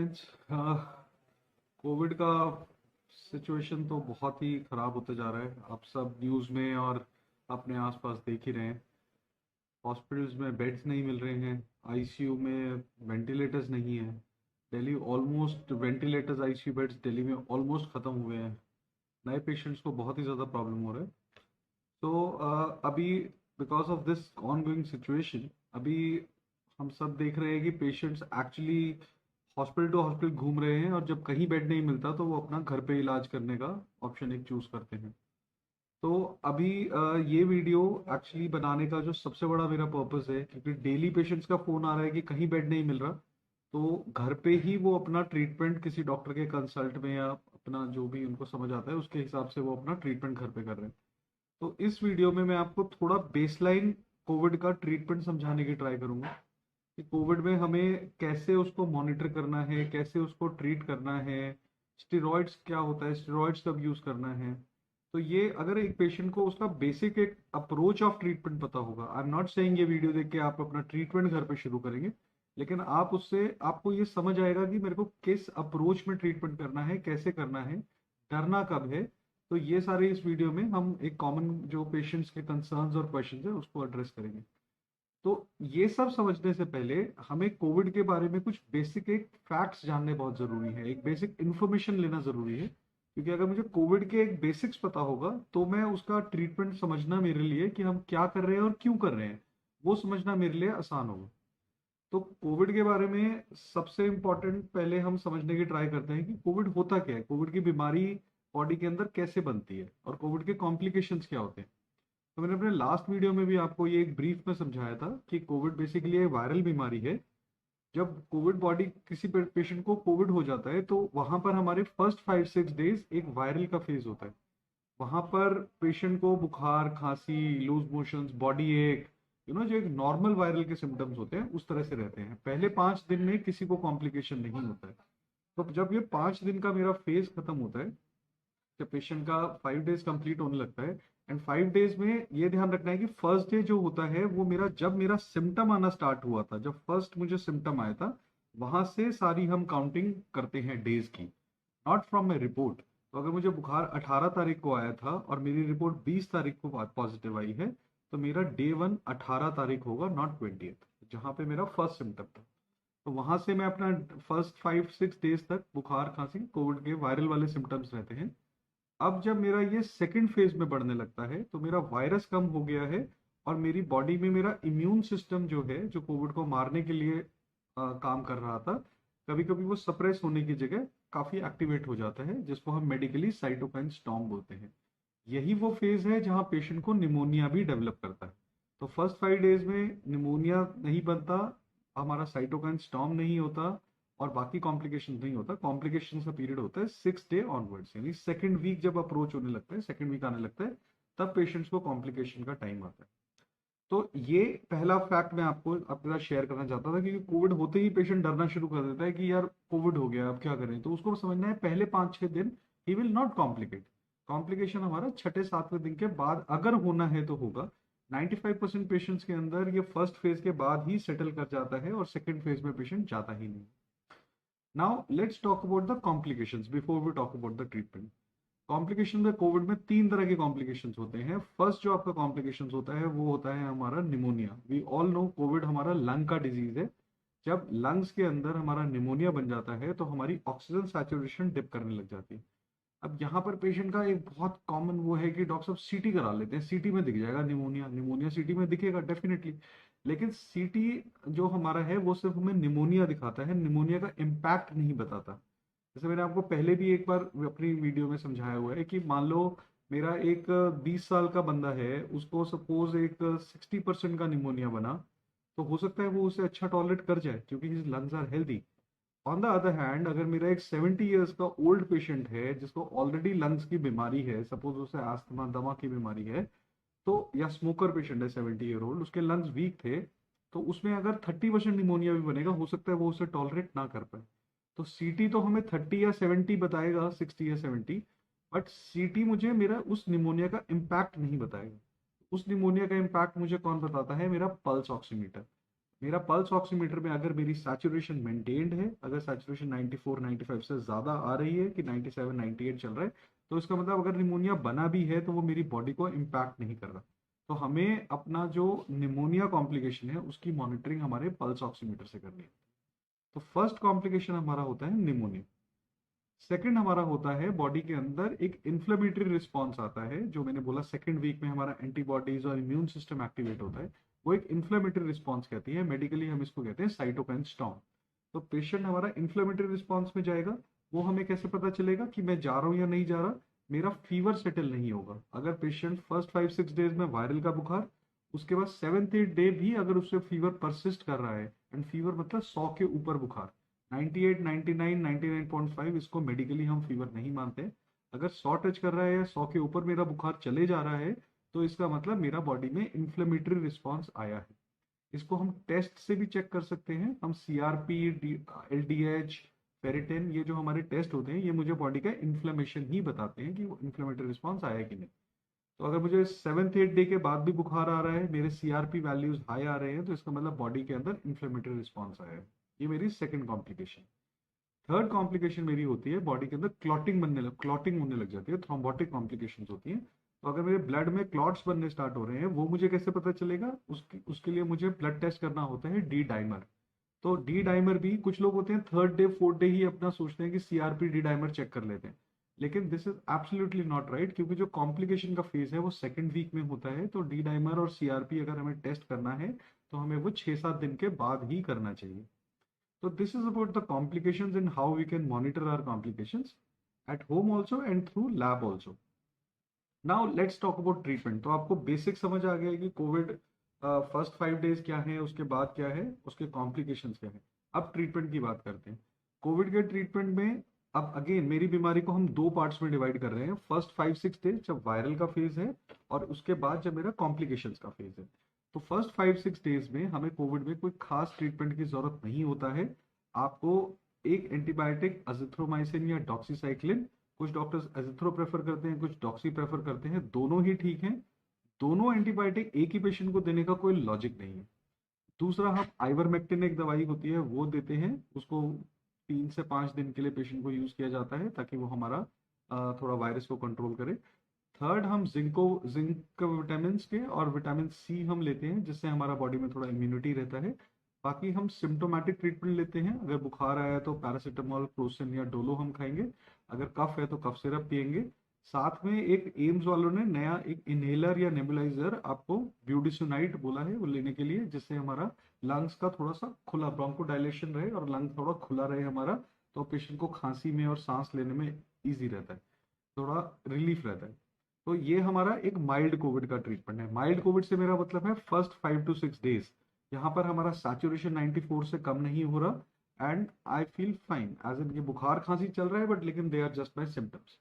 Friends, Covid का situation तो बहुत ही ख़राब होते जा रहा है। आप सब न्यूज़ में और अपने आसपास देख ही रहे हैं। हॉस्पिटल्स में बेड्स नहीं मिल रहे हैं, आईसीयू में वेंटिलेटर्स नहीं है। Delhi almost ventilators, ICU beds Delhi में ऑलमोस्ट ख़त्म हुए हैं। नए पेशेंट्स को बहुत ही ज़्यादा प्रॉब्लम हो रहा है। तो अभी because of this ongoing situation, अभी हम सब देख रहे हैं कि patients actually hospital to hospital घूम रहे हैं, और जब कहीं बेड नहीं मिलता तो वो अपना घर पे इलाज करने का ऑप्शन एक चूज करते हैं। तो अभी ये वीडियो एक्चुअली बनाने का जो सबसे बड़ा मेरा पर्पस है, क्योंकि डेली पेशेंट्स का फोन आ रहा है कि कहीं बेड नहीं मिल रहा, तो घर पे ही वो अपना ट्रीटमेंट किसी डॉक्टर के कंसल्ट में या अपना जो भी उनको समझ आता है उसके हिसाब से वो अपना ट्रीटमेंट घर पे कर रहे हैं। तो इस वीडियो में मैं आपको थोड़ा बेसलाइन कोविड का ट्रीटमेंट समझाने की ट्राई करूंगा कि कोविड में हमें कैसे उसको मॉनिटर करना है, कैसे उसको ट्रीट करना है, स्टेरॉइड्स क्या होता है, स्टेरॉइड्स कब यूज करना है। तो ये अगर एक पेशेंट को उसका बेसिक एक अप्रोच ऑफ ट्रीटमेंट पता होगा, आई एम नॉट सेइंग ये वीडियो देख के आप अपना ट्रीटमेंट घर पे शुरू करेंगे, लेकिन आप उससे आपको ये समझ आएगा कि मेरे को किस अप्रोच में ट्रीटमेंट करना है, कैसे करना है, डरना कब है। तो ये सारे इस वीडियो में हम एक कॉमन जो पेशेंट्स के कंसर्न्स और क्वेश्चंस है उसको एड्रेस करेंगे। तो ये सब समझने से पहले हमें कोविड के बारे में कुछ बेसिक एक फैक्ट्स जानने बहुत जरूरी है, एक बेसिक इन्फॉर्मेशन लेना जरूरी है। क्योंकि अगर मुझे कोविड के एक बेसिक्स पता होगा तो मैं उसका ट्रीटमेंट समझना, मेरे लिए कि हम क्या कर रहे हैं और क्यों कर रहे हैं, वो समझना मेरे लिए आसान होगा। तो कोविड के बारे में सबसे इम्पोर्टेंट पहले हम समझने की ट्राई करते हैं कि कोविड होता क्या है, कोविड की बीमारी बॉडी के अंदर कैसे बनती है, और कोविड के कॉम्प्लिकेशंस क्या होते हैं। तो मैंने अपने लास्ट वीडियो में भी आपको ये एक ब्रीफ में समझाया था कि कोविड बेसिकली एक वायरल बीमारी है। जब कोविड बॉडी किसी पेशेंट को कोविड हो जाता है तो वहां पर हमारे फर्स्ट 5-6 डेज एक वायरल का फेज होता है। वहां पर पेशेंट को बुखार, खांसी, लूज मोशंस, बॉडी एक, जो एक नॉर्मल वायरल के सिम्टम्स होते हैं उस तरह से रहते हैं। पहले 5 दिन में किसी को कॉम्प्लिकेशन नहीं होता है। तो जब ये 5 दिन का मेरा फेज खत्म होता है, जब पेशेंट का 5 डेज कंप्लीट होने लगता है, एंड 5 डेज में ये ध्यान रखना है कि फर्स्ट डे जो होता है वो मेरा, जब मेरा सिम्टम आना स्टार्ट हुआ था, जब फर्स्ट मुझे सिम्टम आया था, वहां से सारी हम काउंटिंग करते हैं डेज की, नॉट फ्रॉम माई रिपोर्ट। तो अगर मुझे बुखार 18 तारीख को आया था और मेरी रिपोर्ट 20 तारीख को पॉजिटिव आई है, तो मेरा डे 1 18 तारीख होगा, नॉट 20th, जहां पे मेरा फर्स्ट सिम्टम था। तो वहां से मैं अपना फर्स्ट 5-6 डेज तक बुखार, खांसी, कोविड के वायरल वाले सिम्टम्स रहते हैं। अब जब मेरा ये सेकंड फेज में बढ़ने लगता है तो मेरा वायरस कम हो गया है, और मेरी बॉडी में मेरा इम्यून सिस्टम जो है, जो कोविड को मारने के लिए काम कर रहा था, कभी कभी वो सप्रेस होने की जगह काफी एक्टिवेट हो जाता है, जिसको हम मेडिकली साइटोकाइन स्टॉर्म बोलते हैं। यही वो फेज है जहां पेशेंट को निमोनिया भी डेवलप करता है। तो फर्स्ट 5 डेज में निमोनिया नहीं बनता, हमारा साइटोकाइन स्टॉर्म नहीं होता, और बाकी कॉम्प्लिकेशन नहीं होता। कॉम्प्लिकेशन का पीरियड होता है 6 डे ऑनवर्ड्स, यानी सेकंड वीक जब अप्रोच होने लगता है, सेकंड वीक आने लगता है, तब पेशेंट्स को कॉम्प्लिकेशन का टाइम आता है। तो ये पहला फैक्ट मैं आपको आपके साथ शेयर करना चाहता था, क्योंकि कोविड होते ही पेशेंट डरना शुरू कर देता है कि यार कोविड हो गया, अब क्या करें। तो उसको समझना है पहले 5-6 दिन he will not complicate. Complication हमारा छठे सातवें दिन के बाद अगर होना है तो होगा। 95% पेशेंट्स के अंदर ये फर्स्ट फेज के बाद ही सेटल कर जाता है, और सेकंड फेज में पेशेंट जाता ही नहीं। Now let's talk about the complications before we talk about the treatment. Complication में कोविड में 3 तरह के कॉम्प्लिकेशंस होते हैं। फर्स्ट जो आपका कॉम्प्लिकेशंस होता है वो होता है हमारा pneumonia. We all know Covid हमारा लंग का डिजीज है। जब लंग्स के अंदर हमारा निमोनिया बन जाता है तो हमारी ऑक्सीजन सैचुरेशन डिप करने लग जाती है। अब यहाँ पर पेशेंट का एक बहुत कॉमन वो है कि डॉक्टर साहब सीटी करा लेते हैं, सीटी में दिख जाएगा निमोनिया, निमोनिया सीटी में दिखेगा डेफिनेटली। लेकिन सीटी जो हमारा है वो सिर्फ हमें निमोनिया दिखाता है, निमोनिया का इम्पैक्ट नहीं बताता। जैसे मैंने आपको पहले भी एक बार अपनी वीडियो में समझाया हुआ है कि मान लो मेरा एक 20 साल का बंदा है, उसको सपोज एक 60% का निमोनिया बना, तो हो सकता है वो उसे अच्छा टॉलरेट कर जाए क्योंकि his lungs are healthy. On the other hand अगर मेरा एक 70 ईयर्स का ओल्ड पेशेंट है जिसको ऑलरेडी लंग्स की बीमारी है, सपोज उसे आस्थमा, दमा की बीमारी है, तो या स्मोकर पेशेंट है 70 ईयर ओल्ड, उसके लंग्स वीक थे, तो उसमें अगर 30% निमोनिया भी बनेगा, हो सकता है वो उसे टॉलरेट ना कर पाए। तो सीटी तो हमें 30 या 70 बताएगा, 60 या 70, बट सीटी मुझे मेरा उस निमोनिया का इम्पैक्ट नहीं बताएगा। उस निमोनिया का इम्पैक्ट मुझे कौन बताता है? मेरा पल्स ऑक्सीमीटर। मेरा पल्स ऑक्सीमीटर में अगर मेरी सैचुरेशन मेंटेन्ड है, अगर सैचुरेशन 94 95 से ज़्यादा आ रही है कि 97 98 चल रहा है, तो इसका मतलब अगर निमोनिया बना भी है तो वो मेरी बॉडी को इम्पैक्ट नहीं कर रहा। तो हमें अपना जो निमोनिया कॉम्प्लिकेशन है उसकी मॉनिटरिंग हमारे पल्स ऑक्सीमीटर से करनी है। तो फर्स्ट कॉम्प्लिकेशन हमारा होता है निमोनिया। सेकंड हमारा होता है बॉडी के अंदर एक इन्फ्लेमेटरी रिस्पॉन्स आता है, जो मैंने बोला सेकंड वीक में हमारा एंटीबॉडीज और इम्यून सिस्टम एक्टिवेट होता है, वो एक इन्फ्लेमेटरी रिस्पॉन्स कहती है, मेडिकली हम इसको कहते हैं साइटोकाइन स्टॉर्म। तो पेशेंट हमारा इन्फ्लेमेटरी रिस्पॉन्स में जाएगा। वो हमें कैसे पता चलेगा कि मैं जा रहा हूँ या नहीं जा रहा? मेरा फीवर सेटल नहीं होगा। अगर पेशेंट फर्स्ट 5 6 डेज में वायरल का बुखार, उसके बाद 7th 8th डे भी अगर उससे फीवर परसिस्ट कर रहा है, एंड फीवर मतलब 100 के ऊपर बुखार, 98 99 99.5, इसको मेडिकली हम फीवर नहीं मानते। अगर 100 टच कर रहा है या 100 के ऊपर मेरा बुखार चले जा रहा है, तो इसका मतलब मेरा बॉडी में इन्फ्लेमेटरी रिस्पॉन्स आया है। इसको हम टेस्ट से भी चेक कर सकते हैं। हम CRP, LDH, फेरिटिन, ये जो हमारे टेस्ट होते हैं, ये मुझे बॉडी का इन्फ्लेमेशन ही बताते हैं कि वो इन्फ्लेमेटरी रिस्पॉन्स आया कि नहीं। तो अगर मुझे 7th 8th डे के बाद भी बुखार आ रहा है, मेरे CRP वैल्यूज हाई आ रहे हैं, तो इसका मतलब बॉडी के अंदर इन्फ्लेमेटरी रिस्पॉन्स आया है। ये मेरी सेकंड कॉम्प्लिकेशन। थर्ड कॉम्प्लिकेशन मेरी होती है बॉडी के अंदर क्लॉटिंग होने लग जाती है, थ्रोम्बोटिक कॉम्प्लिकेशंस होती हैं। तो अगर मेरे ब्लड में क्लॉट्स बनने स्टार्ट हो रहे हैं, वो मुझे कैसे पता चलेगा? उसके लिए मुझे ब्लड टेस्ट करना होता है, डी डाइमर। तो डी डाइमर भी कुछ लोग होते हैं 3rd डे 4th डे ही अपना सोचते हैं कि CRP डी डाइमर चेक कर लेते हैं, लेकिन this is absolutely not right, क्योंकि जो कॉम्प्लिकेशन का फेज है वो सेकंड वीक में होता है। तो डी डाइमर और CRP अगर हमें टेस्ट करना है तो हमें वो 6 7 दिन के बाद ही करना चाहिए। So this is about the complications and how we can monitor our complications at home also and through lab also. Now let's talk about treatment. तो आपको बेसिक समझ आ गया कि कोविड फर्स्ट 5 डेज क्या है, उसके बाद क्या है, उसके कॉम्प्लिकेशंस क्या है। अब ट्रीटमेंट की बात करते हैं। कोविड के ट्रीटमेंट में अब अगेन मेरी बीमारी को हम दो पार्ट्स में डिवाइड कर रहे हैं, फर्स्ट 5 6 डेज जब वायरल का फेज है, और उसके बाद जब मेरा कॉम्प्लिकेशंस का फेज है। तो फर्स्ट 5 6 डेज में हमें कोविड में कोई खास ट्रीटमेंट की जरूरत नहीं होता है। आपको एक एंटीबायोटिक अजिथ्रोमाइसिन या डॉक्सीसाइक्लिन, कुछ डॉक्टर्स एजिथ्रो प्रेफर करते हैं, कुछ डॉक्सी प्रेफर करते हैं, दोनों ही ठीक हैं। दोनों एंटीबायोटिक एक ही पेशेंट को देने का कोई लॉजिक नहीं है। दूसरा, हम आइवरमेक्टिन एक दवाई होती है वो देते हैं, उसको 3 से 5 दिन के लिए पेशेंट को यूज किया जाता है ताकि वो हमारा थोड़ा वायरस को कंट्रोल करे। थर्ड, हम जिंक विटामिन के और विटामिन C हम लेते हैं, जिससे हमारा बॉडी में थोड़ा इम्यूनिटी रहता है। बाकी हम सिम्टोमेटिक ट्रीटमेंट लेते हैं। अगर बुखार आया तो पैरासीटामोल, क्रोसिन या डोलो हम खाएंगे। अगर कफ है तो कफ सिरप पियेंगे। साथ में एक एम्स वालों ने नया एक इनहेलर या नेबुलाइजर आपको ब्यूडिसोनाइट बोला है वो लेने के लिए, जिससे हमारा लंग्स का थोड़ा सा खुला ब्रोंको डायलेशन रहे और लंग थोड़ा खुला रहे हमारा, तो पेशेंट को खांसी में और सांस लेने में ईजी रहता है, थोड़ा रिलीफ रहता है। तो ये हमारा एक माइल्ड कोविड का ट्रीटमेंट है। माइल्ड कोविड से मेरा मतलब है फर्स्ट 5 to 6 डेज, यहाँ पर हमारा सैचुरेशन 94 से कम नहीं हो रहा, and I feel fine, as in ये बुखार खांसी चल रहा है बट लेकिन they are just my symptoms.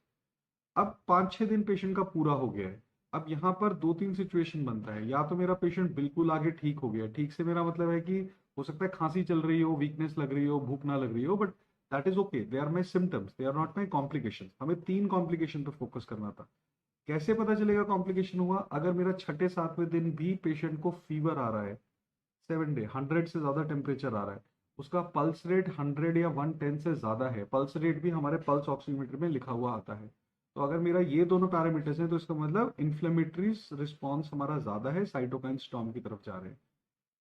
अब 5 6 दिन पेशेंट का पूरा हो गया है। अब यहाँ पर 2 3 सिचुएशन बनता है। या तो मेरा पेशेंट बिल्कुल आगे ठीक हो गया, ठीक से मेरा मतलब है कि हो सकता है खांसी चल रही हो, वीकनेस लग रही हो, भूख ना लग रही हो, but that is okay, they are my symptoms, they are not my complication. हमें 3 कॉम्प्लिकेशन पे फोकस करना था। कैसे पता चलेगा कॉम्प्लिकेशन हुआ? अगर मेरा 6 7वें दिन भी पेशेंट को फीवर आ रहा है, 7 डे 100 से ज्यादा टेम्परेचर आ रहा है, उसका पल्स रेट 100 या 110 से ज्यादा है, पल्स रेट भी हमारे पल्स ऑक्सीमीटर में लिखा हुआ आता है। तो अगर मेरा ये दोनों पैरामीटर्स हैं, तो इसका मतलब इन्फ्लेमेटरी रिस्पॉन्स हमारा ज्यादा है, साइटोकाइन स्टॉर्म की तरफ जा रहे हैं।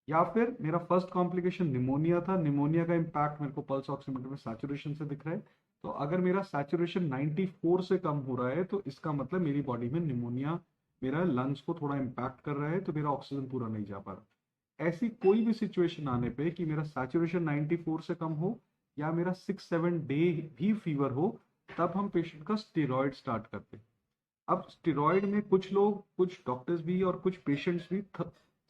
या फिर मेरा फर्स्ट कॉम्प्लिकेशन निमोनिया था, निमोनिया का इम्पैक्ट मेरे को पल्स ऑक्सीमीटर में सैचुरेशन से दिख रहा है। तो अगर मेरा सैचुरेशन 94 से कम हो रहा है, तो इसका मतलब मेरी बॉडी में निमोनिया मेरा लंग्स को थोड़ा इम्पैक्ट कर रहा है, तो मेरा ऑक्सीजन पूरा नहीं जा पा रहा। ऐसी कोई भी सिचुएशन आने पे कि मेरा सैचुरेशन 94 से कम हो या मेरा 6 7 डे भी फीवर हो, तब हम पेशेंट का स्टेरॉइड स्टार्ट करते हैं। अब स्टेरॉइड में कुछ लोग, कुछ डॉक्टर्स भी और कुछ पेशेंट्स भी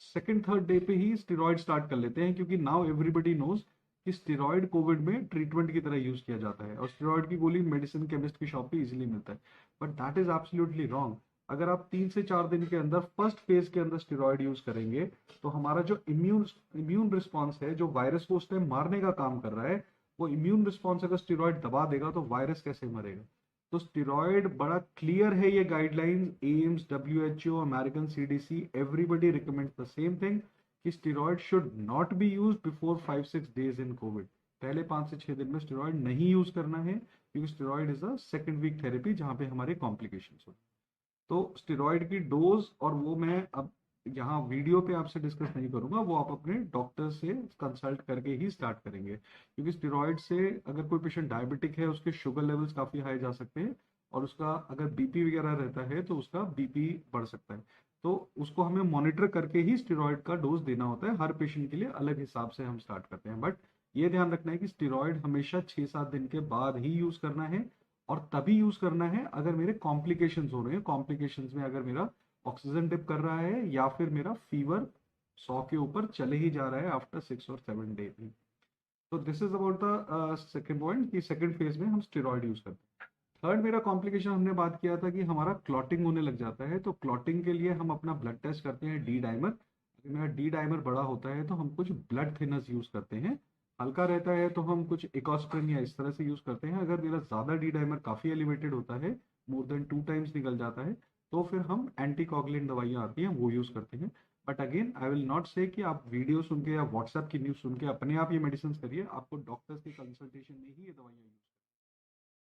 सेकेंड 3rd डे पे ही स्टेरॉइड स्टार्ट कर लेते हैं, क्योंकि नाउ एवरीबडी नोज कि स्टेरॉइड कोविड में ट्रीटमेंट की तरह यूज किया जाता है, और स्टेरॉइड की गोली मेडिसिन केमिस्ट की शॉप पे इजीली मिलता है। But that is absolutely wrong. अगर आप 3 से 4 दिन के अंदर फर्स्ट फेज के अंदर स्टेरॉइड यूज करेंगे, तो हमारा जो इम्यून रिस्पॉन्स है, जो वायरस को उस टाइम मारने का काम कर रहा है, वो इम्यून रिस्पॉन्स अगर स्टेरॉइड दबा देगा तो वायरस कैसे मरेगा? तो स्टेरॉइड बड़ा क्लियर है, ये guidelines AIIMS, WHO, American CDC, everybody recommends the same thing कि steroid should not be use before 5-6 days in covid. पहले 5 से 6 दिन में स्टेरॉयड नहीं यूज करना है, क्योंकि steroid is a second week therapy जहां पे हमारे कॉम्प्लिकेशन होते हैं। तो स्टेरॉयड की डोज और वो मैं अब यहाँ वीडियो पे आपसे डिस्कस नहीं करूंगा, वो आप अपने डॉक्टर से कंसल्ट करके ही स्टार्ट करेंगे, क्योंकि स्टेरॉयड से अगर कोई पेशेंट डायबिटिक है उसके शुगर लेवल्स काफी हाई जा सकते हैं, और उसका अगर बीपी वगैरह रहता है तो उसका बीपी बढ़ सकता है। तो उसको हमें मॉनिटर करके ही स्टेरॉयड का डोज देना होता है, हर पेशेंट के लिए अलग हिसाब से हम स्टार्ट करते हैं। बट ये ध्यान रखना है कि स्टेरॉयड हमेशा 6-7 दिन के बाद ही यूज करना है, और तभी यूज करना है अगर मेरे कॉम्प्लिकेशंस हो रहे हैं। कॉम्प्लिकेशंस में अगर मेरा ऑक्सीजन डिप कर रहा है, या फिर मेरा फीवर 100 के ऊपर चले ही जा रहा है आफ्टर 6 और 7 डे भी। तो this is about the second point कि सेकेंड फेज में हम स्टेरॉइड यूज करते हैं। थर्ड मेरा कॉम्प्लिकेशन हमने बात किया था कि हमारा क्लॉटिंग होने लग जाता है। तो क्लॉटिंग के लिए हम अपना ब्लड टेस्ट करते हैं, डी डाइमर। अगर मेरा डी डाइमर बड़ा होता है तो हम कुछ ब्लड थिनर्स यूज करते हैं, हल्का रहता है तो हम कुछ इकोस्प्रिन या इस तरह से यूज करते हैं। अगर मेरा ज्यादा डी डाइमर काफी एलिवेटेड होता है, मोर देन 2 टाइम्स निकल जाता है, तो फिर हम एंटी कोगुलेंट दवाइयाँ आती हैं वो यूज करते हैं। But again I will not से कि आप वीडियो सुन के या व्हाट्सएप की न्यूज सुन के अपने आप ये मेडिसिन करिए, आपको डॉक्टर्स के कंसल्टेशन में ही ये दवाइयाँ यूज